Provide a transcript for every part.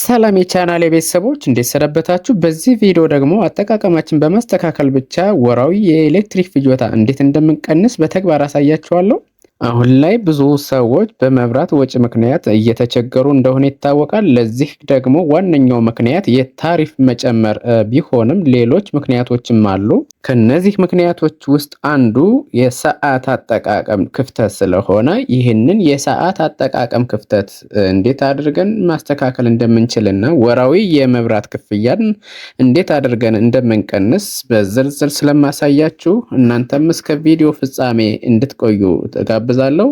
ሰላም የቻናሌ ቤተሰቦች እንዴት ሰነበታችሁ? በዚህ ቪዲዮ ደግሞ አጠቃቀማችን በማስተካከል ብቻ ወራዊ የኤሌክትሪክ ፍጆታ እንዴት እንደምንቀንስ በተግባር አሳያችኋለሁ። አሁን ላይ ብዙ ሰዎች በመብራት ወጪ ምክንያት እየተቸገሩ እንደሆነ ይታወቃል። ለዚህ ደግሞ ዋነኛው ምክንያት የታሪፍ መጨመር ቢሆንም ሌሎች ምክንያቶችም አሉ። ከነዚህ ምክንያቶች ውስጥ አንዱ የሰዓት አጠቃቀም ክፍተት ስለሆነ ይህንን የሰዓት አጠቃቀም ክፍተት እንዴት አድርገን ማስተካከል እንደምንችልና ወራዊ የመብራት ክፍያን እንዴት አድርገን እንደምንቀንስ በዝርዝር ስለማሳያችሁ እናንተም እስከ ቪዲዮ ፍጻሜ እንድትቆዩ ተጋብዛለሁ።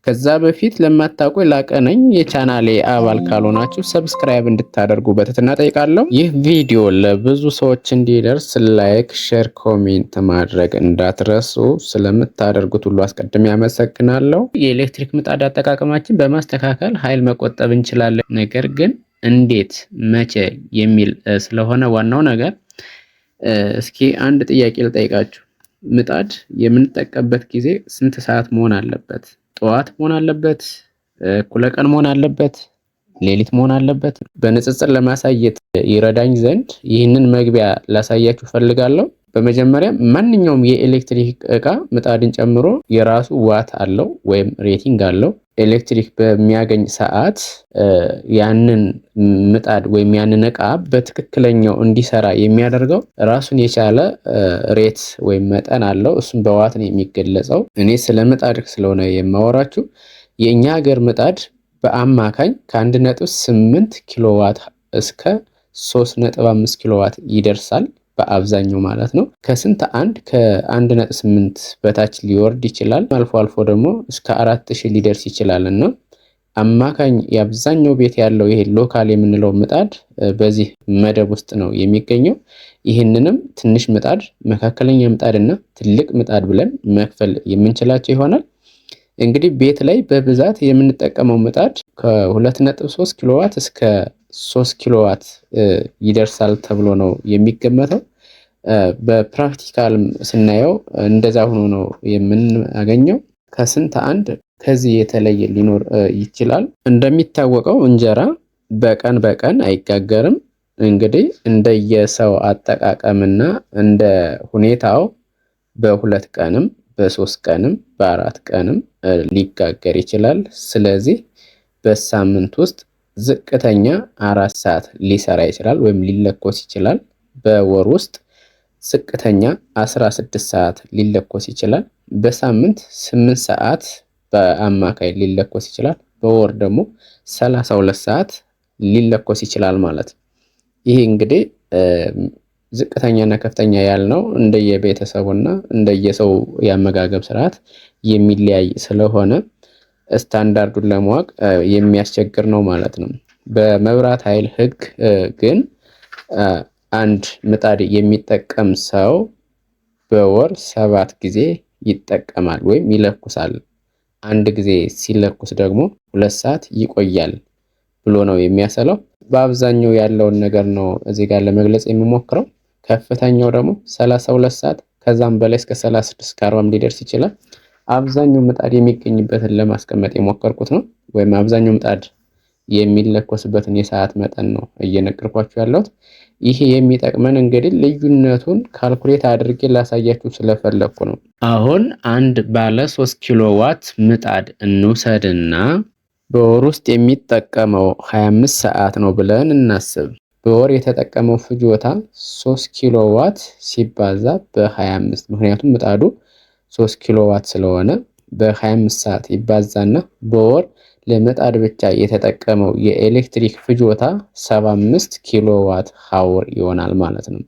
ከዛ በፊት ለማታውቁ ላቀ ነኝ። የቻናሌ አባል ካልሆናችሁ ሰብስክራይብ እንድታደርጉ በትህትና ጠይቃለሁ። ይህ ቪዲዮ ለብዙ ሰዎች እንዲደርስ ላይክ፣ ሼር፣ ኮሜንት ማድረግ እንዳትረሱ። ስለምታደርጉት ሁሉ አስቀድሜ ያመሰግናለሁ። የኤሌክትሪክ ምጣድ አጠቃቀማችን በማስተካከል ኃይል መቆጠብ እንችላለን። ነገር ግን እንዴት፣ መቼ የሚል ስለሆነ ዋናው ነገር እስኪ አንድ ጥያቄ ልጠይቃችሁ። ምጣድ የምንጠቀምበት ጊዜ ስንት ሰዓት መሆን አለበት? ጠዋት መሆን አለበት? እኩለ ቀን መሆን አለበት? ሌሊት መሆን አለበት? በንጽጽር ለማሳየት ይረዳኝ ዘንድ ይህንን መግቢያ ላሳያችሁ ፈልጋለሁ። በመጀመሪያ ማንኛውም የኤሌክትሪክ እቃ ምጣድን ጨምሮ የራሱ ዋት አለው ወይም ሬቲንግ አለው። ኤሌክትሪክ በሚያገኝ ሰዓት ያንን ምጣድ ወይም ያንን እቃ በትክክለኛው እንዲሰራ የሚያደርገው ራሱን የቻለ ሬት ወይም መጠን አለው። እሱም በዋት ነው የሚገለጸው። እኔ ስለ ምጣድ ስለሆነ የማወራችሁ የእኛ ሀገር ምጣድ በአማካኝ ከ1.8 ኪሎዋት እስከ 3.5 ኪሎዋት ይደርሳል። በአብዛኛው ማለት ነው። ከ1.8 በታች ሊወርድ ይችላል። አልፎ አልፎ ደግሞ እስከ 4000 ሊደርስ ይችላል እና አማካኝ የአብዛኛው ቤት ያለው ይሄ ሎካል የምንለው ምጣድ በዚህ መደብ ውስጥ ነው የሚገኘው። ይህንንም ትንሽ ምጣድ፣ መካከለኛ ምጣድ እና ትልቅ ምጣድ ብለን መክፈል የምንችላቸው ይሆናል። እንግዲህ ቤት ላይ በብዛት የምንጠቀመው ምጣድ ከ2.3 ኪሎዋት እስከ 3 ኪሎዋት ይደርሳል ተብሎ ነው የሚገመተው። በፕራክቲካልም ስናየው እንደዛ ሆኖ ነው የምናገኘው። ከስንት አንድ ከዚህ የተለየ ሊኖር ይችላል። እንደሚታወቀው እንጀራ በቀን በቀን አይጋገርም። እንግዲህ እንደየሰው አጠቃቀምና እንደ ሁኔታው በ2 ቀንም በ3 ቀንም በ4 ቀንም ሊጋገር ይችላል። ስለዚህ በሳምንት ውስጥ ዝቅተኛ 4 ሰዓት ሊሰራ ይችላል ወይም ሊለኮስ ይችላል። በወር ውስጥ ዝቅተኛ 16 ሰዓት ሊለኮስ ይችላል። በሳምንት 8 ሰዓት በአማካይ ሊለኮስ ይችላል። በወር ደግሞ 32 ሰዓት ሊለኮስ ይችላል ማለት ነው። ይህ እንግዲህ ዝቅተኛና ከፍተኛ ያልነው እንደየቤተሰቡና እንደየሰው የአመጋገብ ስርዓት የሚለያይ ስለሆነ ስታንዳርዱን ለማወቅ የሚያስቸግር ነው ማለት ነው። በመብራት ኃይል ሕግ ግን አንድ ምጣድ የሚጠቀም ሰው በወር 7 ጊዜ ይጠቀማል ወይም ይለኩሳል። አንድ ጊዜ ሲለኩስ ደግሞ 2 ሰዓት ይቆያል ብሎ ነው የሚያሰለው። በአብዛኛው ያለውን ነገር ነው እዚህ ጋር ለመግለጽ የሚሞክረው። ከፍተኛው ደግሞ 32 ሰዓት ከዛም በላይ እስከ 36 እስከ 40 ሊደርስ ይችላል። አብዛኛው ምጣድ የሚገኝበትን ለማስቀመጥ የሞከርኩት ነው፣ ወይም አብዛኛው ምጣድ የሚለኮስበትን የሰዓት መጠን ነው እየነገርኳችሁ ያለሁት። ይሄ የሚጠቅመን እንግዲህ ልዩነቱን ካልኩሌት አድርጌ ላሳያችሁ ስለፈለኩ ነው። አሁን አንድ ባለ 3 ኪሎ ዋት ምጣድ እንውሰድና በወር ውስጥ የሚጠቀመው 25 ሰዓት ነው ብለን እናስብ። በወር የተጠቀመው ፍጆታ 3 ኪሎ ዋት ሲባዛ በ25፣ ምክንያቱም ምጣዱ 3 ኪሎ ዋት ስለሆነ በ25 ሰዓት ይባዛና በወር ለምጣድ ብቻ የተጠቀመው የኤሌክትሪክ ፍጆታ 75 ኪሎ ዋት ሀወር ይሆናል ማለት ነው።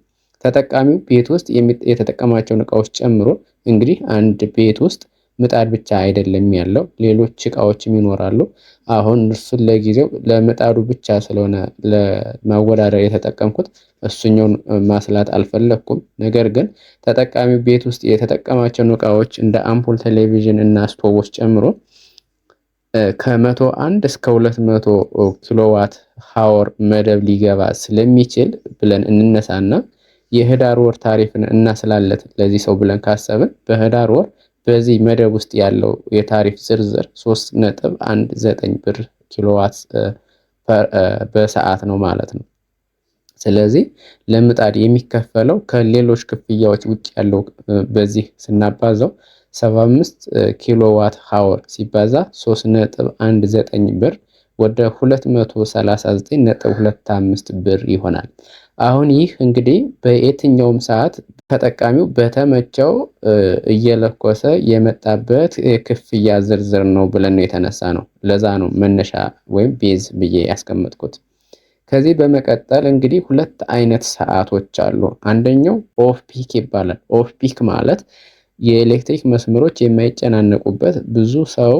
ተጠቃሚው ቤት ውስጥ የተጠቀማቸውን እቃዎች ጨምሮ እንግዲህ አንድ ቤት ውስጥ ምጣድ ብቻ አይደለም ያለው፣ ሌሎች እቃዎችም ይኖራሉ። አሁን እሱን ለጊዜው ለምጣዱ ብቻ ስለሆነ ለማወዳደር የተጠቀምኩት እሱኛውን ማስላት አልፈለኩም። ነገር ግን ተጠቃሚው ቤት ውስጥ የተጠቀማቸውን እቃዎች እንደ አምፖል፣ ቴሌቪዥን እና ስቶቮች ጨምሮ ከ101 እስከ 200 ኪሎዋት ሀወር መደብ ሊገባ ስለሚችል ብለን እንነሳና የህዳር ወር ታሪፍን እናስላለት ለዚህ ሰው ብለን ካሰብን በህዳር ወር በዚህ መደብ ውስጥ ያለው የታሪፍ ዝርዝር 3.19 ብር ኪሎዋት በሰዓት ነው ማለት ነው። ስለዚህ ለምጣድ የሚከፈለው ከሌሎች ክፍያዎች ውጭ ያለው በዚህ ስናባዛው 75 ኪሎዋት ሃወር ሲባዛ 3.19 ብር ወደ 239.25 ብር ይሆናል። አሁን ይህ እንግዲህ በየትኛውም ሰዓት ተጠቃሚው በተመቸው እየለኮሰ የመጣበት ክፍያ ዝርዝር ነው ብለን ነው የተነሳ ነው። ለዛ ነው መነሻ ወይም ቤዝ ብዬ ያስቀመጥኩት። ከዚህ በመቀጠል እንግዲህ ሁለት አይነት ሰዓቶች አሉ። አንደኛው ኦፍ ፒክ ይባላል። ኦፍ ፒክ ማለት የኤሌክትሪክ መስመሮች የማይጨናነቁበት ብዙ ሰው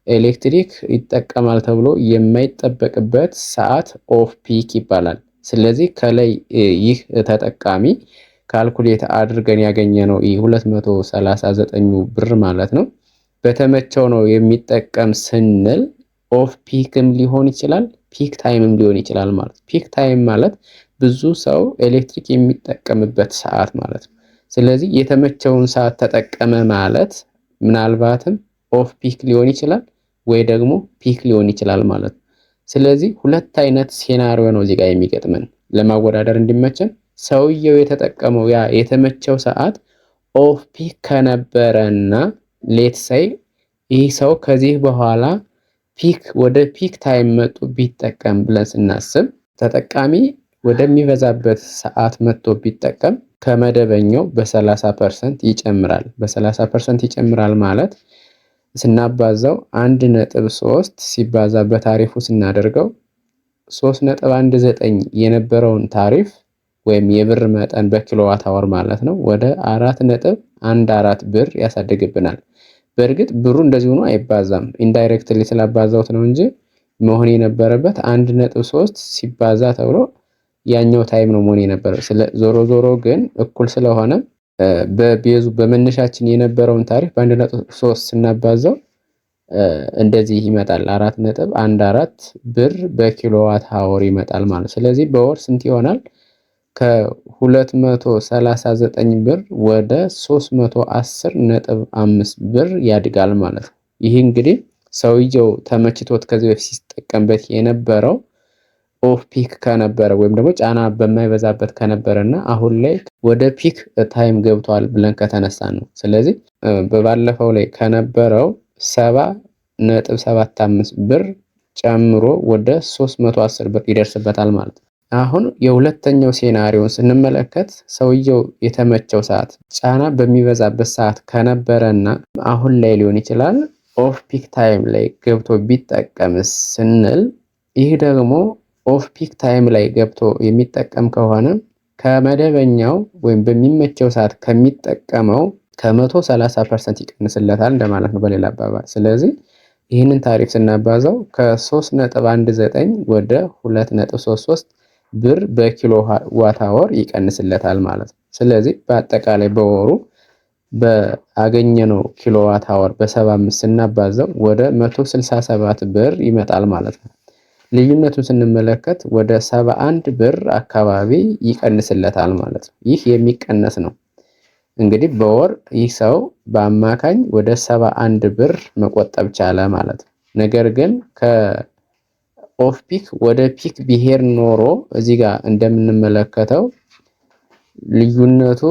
ኤሌክትሪክ ይጠቀማል ተብሎ የማይጠበቅበት ሰዓት ኦፍ ፒክ ይባላል። ስለዚህ ከላይ ይህ ተጠቃሚ ካልኩሌት አድርገን ያገኘነው ይህ 239 ብር ማለት ነው በተመቸው ነው የሚጠቀም ስንል ኦፍ ፒክም ሊሆን ይችላል፣ ፒክ ታይምም ሊሆን ይችላል ማለት። ፒክ ታይም ማለት ብዙ ሰው ኤሌክትሪክ የሚጠቀምበት ሰዓት ማለት ነው። ስለዚህ የተመቸውን ሰዓት ተጠቀመ ማለት ምናልባትም ኦፍ ፒክ ሊሆን ይችላል ወይ ደግሞ ፒክ ሊሆን ይችላል ማለት ነው። ስለዚህ ሁለት አይነት ሴናሪዮ ነው እዚህ ጋር የሚገጥመን ለማወዳደር እንዲመቸን። ሰውየው የተጠቀመው ያ የተመቸው ሰዓት ኦፍ ፒክ ከነበረና ሌት ሳይ ይህ ሰው ከዚህ በኋላ ፒክ ወደ ፒክ ታይም መጥቶ ቢጠቀም ብለን ስናስብ ተጠቃሚ ወደሚበዛበት ሰዓት መጥቶ ቢጠቀም ከመደበኛው በ30% ይጨምራል። በ30% ይጨምራል ማለት ስናባዛው 1.3 ሲባዛ በታሪፉ ስናደርገው 3.19 የነበረውን ታሪፍ ወይም የብር መጠን በኪሎዋት አወር ማለት ነው ወደ 4.14 ብር ያሳድግብናል። በእርግጥ ብሩ እንደዚህ ሆኖ አይባዛም፣ ኢንዳይሬክትሊ ስላባዛውት ነው እንጂ መሆን የነበረበት 1.3 ሲባዛ ተብሎ ያኛው ታይም ነው መሆን የነበረው። ዞሮ ዞሮ ግን እኩል ስለሆነ በቤዙ በመነሻችን የነበረውን ታሪፍ በ1.3 ስናባዛው እንደዚህ ይመጣል 4.14 ብር በኪሎዋት አወር ይመጣል ማለት። ስለዚህ በወር ስንት ይሆናል? ከ239 ብር ወደ 310.5 ብር ያድጋል ማለት ነው። ይህ እንግዲህ ሰውየው ተመችቶት ከዚህ በፊት ሲጠቀምበት የነበረው ኦፍ ፒክ ከነበረ ወይም ደግሞ ጫና በማይበዛበት ከነበረና አሁን ላይ ወደ ፒክ ታይም ገብቷል ብለን ከተነሳ ነው። ስለዚህ በባለፈው ላይ ከነበረው 70.75 ብር ጨምሮ ወደ 310 ብር ይደርስበታል ማለት ነው። አሁን የሁለተኛው ሴናሪዮን ስንመለከት ሰውየው የተመቸው ሰዓት ጫና በሚበዛበት ሰዓት ከነበረና አሁን ላይ ሊሆን ይችላል ኦፍ ፒክ ታይም ላይ ገብቶ ቢጠቀምስ ስንል ይህ ደግሞ ኦፍ ፒክ ታይም ላይ ገብቶ የሚጠቀም ከሆነ ከመደበኛው ወይም በሚመቸው ሰዓት ከሚጠቀመው ከ130% ይቀንስለታል እንደማለት ነው በሌላ አባባል። ስለዚህ ይህንን ታሪፍ ስናባዛው ከ3.19 ወደ 2.33 ብር በኪሎ ዋት አወር ይቀንስለታል ማለት ነው። ስለዚህ በአጠቃላይ በወሩ በአገኘነው ኪሎ ዋት አወር በ75 ስናባዛው ወደ 167 ብር ይመጣል ማለት ነው። ልዩነቱን ስንመለከት ወደ 71 ብር አካባቢ ይቀንስለታል ማለት ነው። ይህ የሚቀነስ ነው። እንግዲህ በወር ይህ ሰው በአማካኝ ወደ 71 ብር መቆጠብ ቻለ ማለት ነው። ነገር ግን ከኦፍ ፒክ ወደ ፒክ ቢሄድ ኖሮ እዚህ ጋር እንደምንመለከተው ልዩነቱ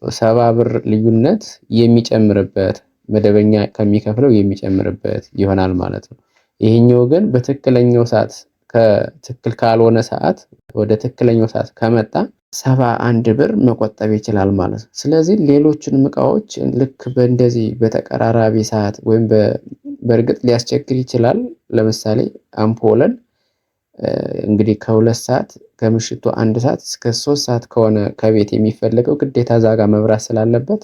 70 ብር ልዩነት የሚጨምርበት መደበኛ ከሚከፍለው የሚጨምርበት ይሆናል ማለት ነው። ይሄኛው ግን በትክክለኛው ሰዓት ከትክክል ካልሆነ ሰዓት ወደ ትክክለኛው ሰዓት ከመጣ 71 ብር መቆጠብ ይችላል ማለት ነው። ስለዚህ ሌሎቹን እቃዎች ልክ በእንደዚህ በተቀራራቢ ሰዓት ወይም በእርግጥ ሊያስቸግር ይችላል። ለምሳሌ አምፖልን እንግዲህ ከ2 ሰዓት ከምሽቱ 1 ሰዓት እስከ 3 ሰዓት ከሆነ ከቤት የሚፈልገው ግዴታ ዛጋ መብራት ስላለበት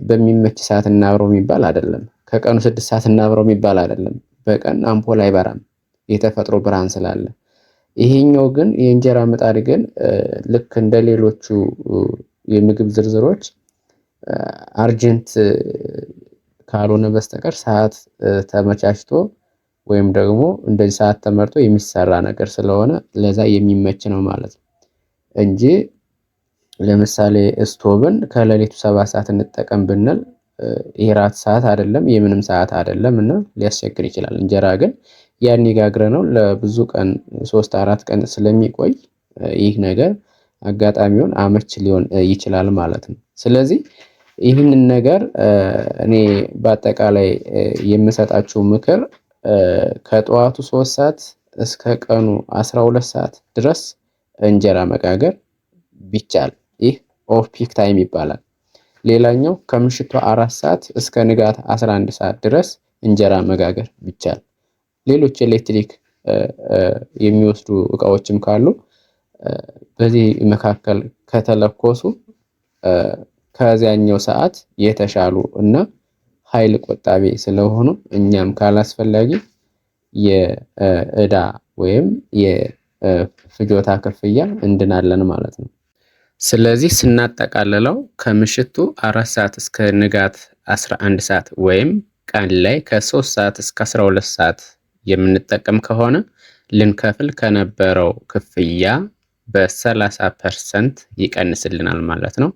በሚመች ሰዓት እናብረው የሚባል አይደለም። ከቀኑ 6 ሰዓት እናብረው የሚባል አይደለም። በቀን አምፖል አይበራም የተፈጥሮ ብርሃን ስላለ። ይሄኛው ግን የእንጀራ ምጣድ ግን ልክ እንደሌሎቹ የምግብ ዝርዝሮች አርጀንት ካልሆነ በስተቀር ሰዓት ተመቻችቶ ወይም ደግሞ እንደዚህ ሰዓት ተመርጦ የሚሰራ ነገር ስለሆነ ለዛ የሚመች ነው ማለት ነው እንጂ ለምሳሌ ስቶቭን ከሌሊቱ 7 ሰዓት እንጠቀም ብንል የራት ሰዓት አይደለም የምንም ሰዓት አይደለም እና ሊያስቸግር ይችላል። እንጀራ ግን ያን ጋግረነው ለብዙ ቀን 3-4 ቀን ስለሚቆይ ይህ ነገር አጋጣሚውን አመች ሊሆን ይችላል ማለት ነው። ስለዚህ ይህንን ነገር እኔ በአጠቃላይ የምሰጣችሁ ምክር ከጠዋቱ 3 ሰዓት እስከ ቀኑ 12 ሰዓት ድረስ እንጀራ መጋገር ቢቻል ይህ ኦፍ ፒክ ታይም ይባላል። ሌላኛው ከምሽቱ 4 ሰዓት እስከ ንጋት 11 ሰዓት ድረስ እንጀራ መጋገር ቢቻል፣ ሌሎች ኤሌክትሪክ የሚወስዱ እቃዎችም ካሉ በዚህ መካከል ከተለኮሱ ከዚያኛው ሰዓት የተሻሉ እና ኃይል ቆጣቢ ስለሆኑ እኛም ካላስፈላጊ የእዳ ወይም የፍጆታ ክፍያ እንድናለን ማለት ነው። ስለዚህ ስናጠቃልለው ከምሽቱ 4 ሰዓት እስከ ንጋት 11 ሰዓት ወይም ቀን ላይ ከ3 ሰዓት እስከ 12 ሰዓት የምንጠቀም ከሆነ ልንከፍል ከነበረው ክፍያ በ30% ይቀንስልናል ማለት ነው።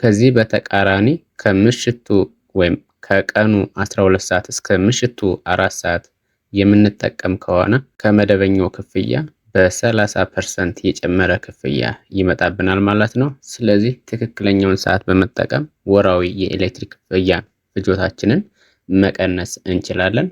ከዚህ በተቃራኒ ከምሽቱ ወይም ከቀኑ 12 ሰዓት እስከ ምሽቱ 4 ሰዓት የምንጠቀም ከሆነ ከመደበኛው ክፍያ በ30% የጨመረ ክፍያ ይመጣብናል ማለት ነው። ስለዚህ ትክክለኛውን ሰዓት በመጠቀም ወራዊ የኤሌክትሪክ ክፍያ ፍጆታችንን መቀነስ እንችላለን።